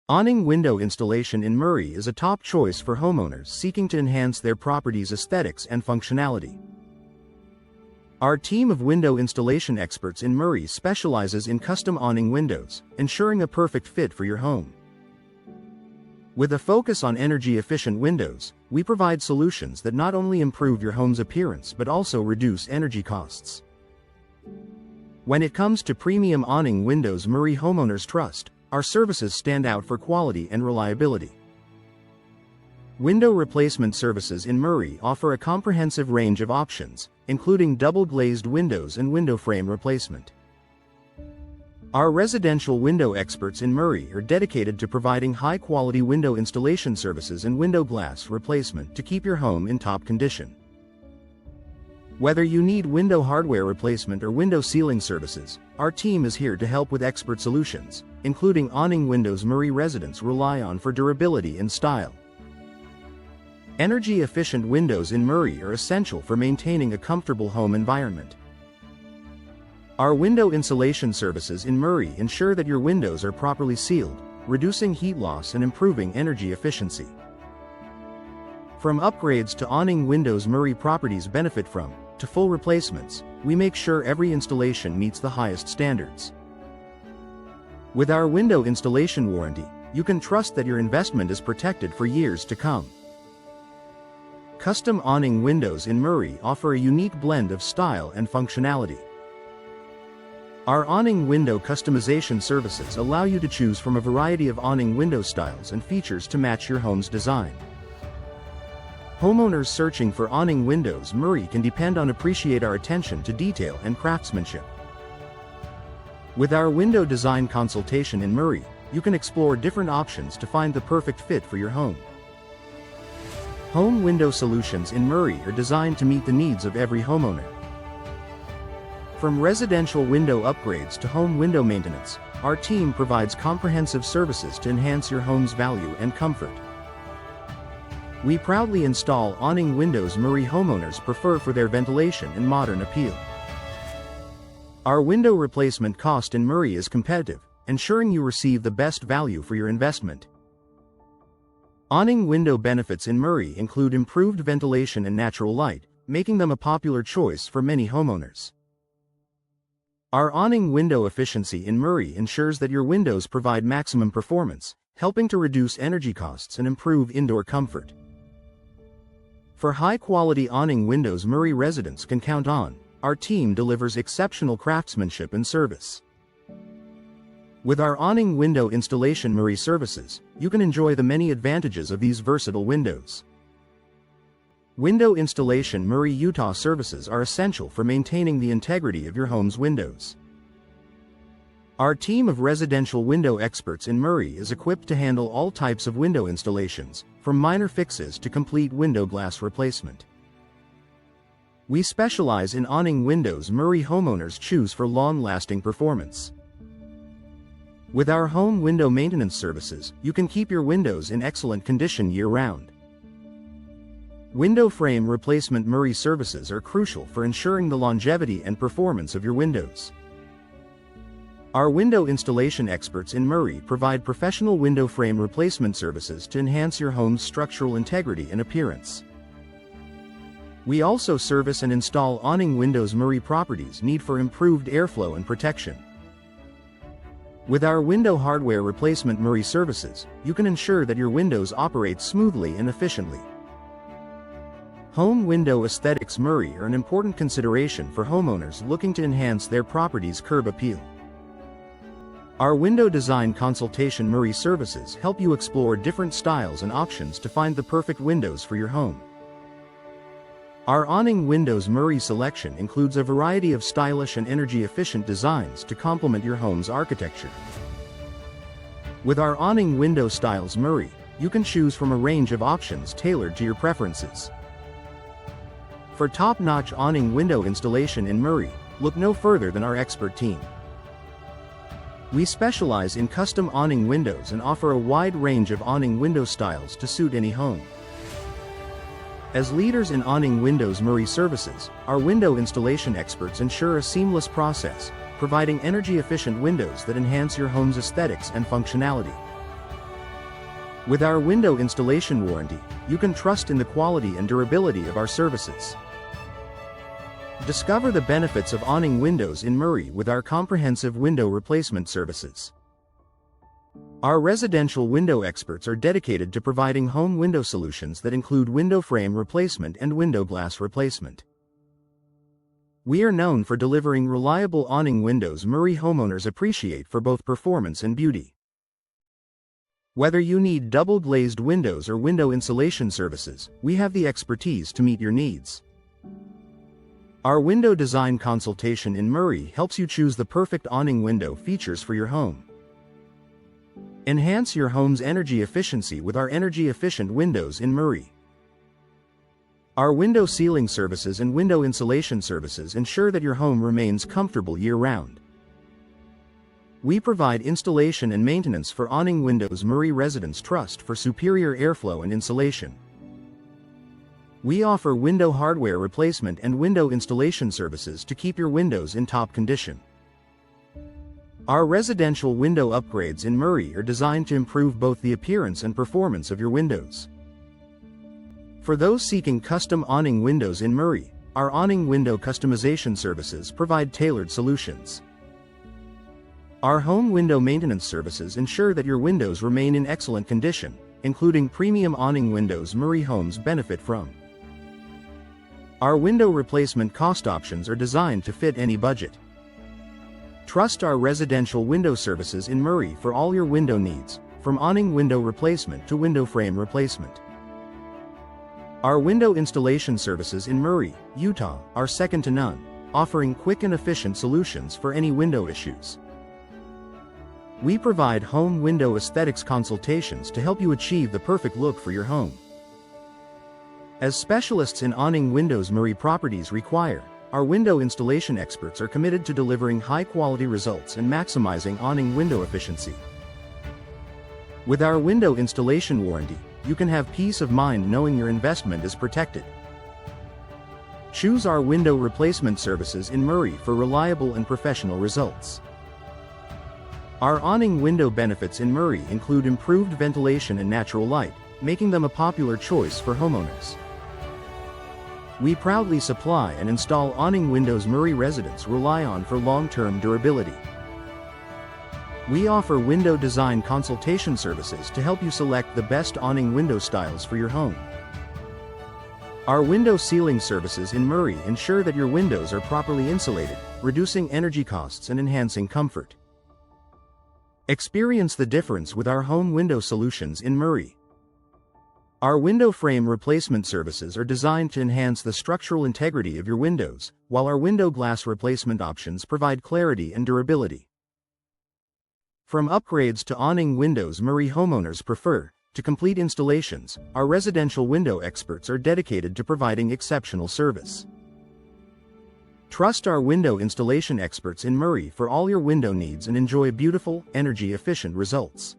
Awning window installation in Murray is a top choice for homeowners seeking to enhance their property's aesthetics and functionality. Our team of window installation experts in Murray specializes in custom awning windows, ensuring a perfect fit for your home. With a focus on energy-efficient windows, we provide solutions that not only improve your home's appearance but also reduce energy costs. When it comes to premium awning windows Murray homeowners trust, our services stand out for quality and reliability. Window replacement services in Murray offer a comprehensive range of options, including double-glazed windows and window frame replacement. Our residential window experts in Murray are dedicated to providing high-quality window installation services and window glass replacement to keep your home in top condition. Whether you need window hardware replacement or window sealing services, our team is here to help with expert solutions, including awning windows Murray residents rely on for durability and style. Energy-efficient windows in Murray are essential for maintaining a comfortable home environment. Our window insulation services in Murray ensure that your windows are properly sealed, reducing heat loss and improving energy efficiency. From upgrades to awning windows Murray properties benefit from, to full replacements, we make sure every installation meets the highest standards. With our window installation warranty, you can trust that your investment is protected for years to come. Custom awning windows in Murray offer a unique blend of style and functionality. Our awning window customization services allow you to choose from a variety of awning window styles and features to match your home's design. Homeowners searching for awning windows Murray can depend on appreciate our attention to detail and craftsmanship. With our window design consultation in Murray, you can explore different options to find the perfect fit for your home. Home window solutions in Murray are designed to meet the needs of every homeowner. From residential window upgrades to home window maintenance, our team provides comprehensive services to enhance your home's value and comfort. We proudly install awning windows Murray homeowners prefer for their ventilation and modern appeal. Our window replacement cost in Murray is competitive, ensuring you receive the best value for your investment. Awning window benefits in Murray include improved ventilation and natural light, making them a popular choice for many homeowners. Our awning window efficiency in Murray ensures that your windows provide maximum performance, helping to reduce energy costs and improve indoor comfort. For high-quality awning windows Murray residents can count on, our team delivers exceptional craftsmanship and service. With our awning window installation Murray services, you can enjoy the many advantages of these versatile windows. Window installation Murray, Utah services are essential for maintaining the integrity of your home's windows. Our team of residential window experts in Murray is equipped to handle all types of window installations, from minor fixes to complete window glass replacement. We specialize in awning windows Murray homeowners choose for long-lasting performance. With our home window maintenance services, you can keep your windows in excellent condition year-round. Window frame replacement Murray services are crucial for ensuring the longevity and performance of your windows. Our window installation experts in Murray provide professional window frame replacement services to enhance your home's structural integrity and appearance. We also service and install awning windows Murray properties need for improved airflow and protection. With our window hardware replacement Murray services, you can ensure that your windows operate smoothly and efficiently. Home window aesthetics Murray are an important consideration for homeowners looking to enhance their property's curb appeal. Our window design consultation Murray services help you explore different styles and options to find the perfect windows for your home. Our awning windows Murray selection includes a variety of stylish and energy-efficient designs to complement your home's architecture. With our awning window styles Murray, you can choose from a range of options tailored to your preferences. For top-notch awning window installation in Murray, look no further than our expert team. We specialize in custom awning windows and offer a wide range of awning window styles to suit any home. As leaders in awning windows Murray services, our window installation experts ensure a seamless process, providing energy-efficient windows that enhance your home's aesthetics and functionality. With our window installation warranty, you can trust in the quality and durability of our services. Discover the benefits of Awning windows in Murray with our comprehensive window replacement services. Our residential window experts are dedicated to providing home window solutions that include window frame replacement and window glass replacement. We are known for delivering reliable awning windows Murray homeowners appreciate for both performance and beauty. Whether you need double-glazed windows or window insulation services, we have the expertise to meet your needs. Our window design consultation in Murray helps you choose the perfect awning window features for your home. Enhance your home's energy efficiency with our energy-efficient windows in Murray. Our window sealing services and window insulation services ensure that your home remains comfortable year-round. We provide installation and maintenance for Awning windows Murray residents trust for superior airflow and insulation. We offer window hardware replacement and window installation services to keep your windows in top condition. Our residential window upgrades in Murray are designed to improve both the appearance and performance of your windows. For those seeking custom awning windows in Murray, our Awning window customization services provide tailored solutions. Our home window maintenance services ensure that your windows remain in excellent condition, including premium awning windows Murray homes benefit from. Our window replacement cost options are designed to fit any budget. Trust our residential window services in Murray for all your window needs, from awning window replacement to window frame replacement. Our window installation services in Murray, Utah, are second to none, offering quick and efficient solutions for any window issues. We provide home window aesthetics consultations to help you achieve the perfect look for your home. As specialists in awning windows Murray properties require, our window installation experts are committed to delivering high-quality results and maximizing awning window efficiency. With our window installation warranty, you can have peace of mind knowing your investment is protected. Choose our window replacement services in Murray for reliable and professional results. Our awning window benefits in Murray include improved ventilation and natural light, making them a popular choice for homeowners. We proudly supply and install awning windows Murray residents rely on for long-term durability. We offer window design consultation services to help you select the best awning window styles for your home. Our window sealing services in Murray ensure that your windows are properly insulated, reducing energy costs and enhancing comfort. Experience the difference with our home window solutions in Murray. Our window frame replacement services are designed to enhance the structural integrity of your windows, while our window glass replacement options provide clarity and durability. From upgrades to awning windows Murray homeowners prefer, to complete installations, our residential window experts are dedicated to providing exceptional service. Trust our window installation experts in Murray for all your window needs and enjoy beautiful, energy-efficient results.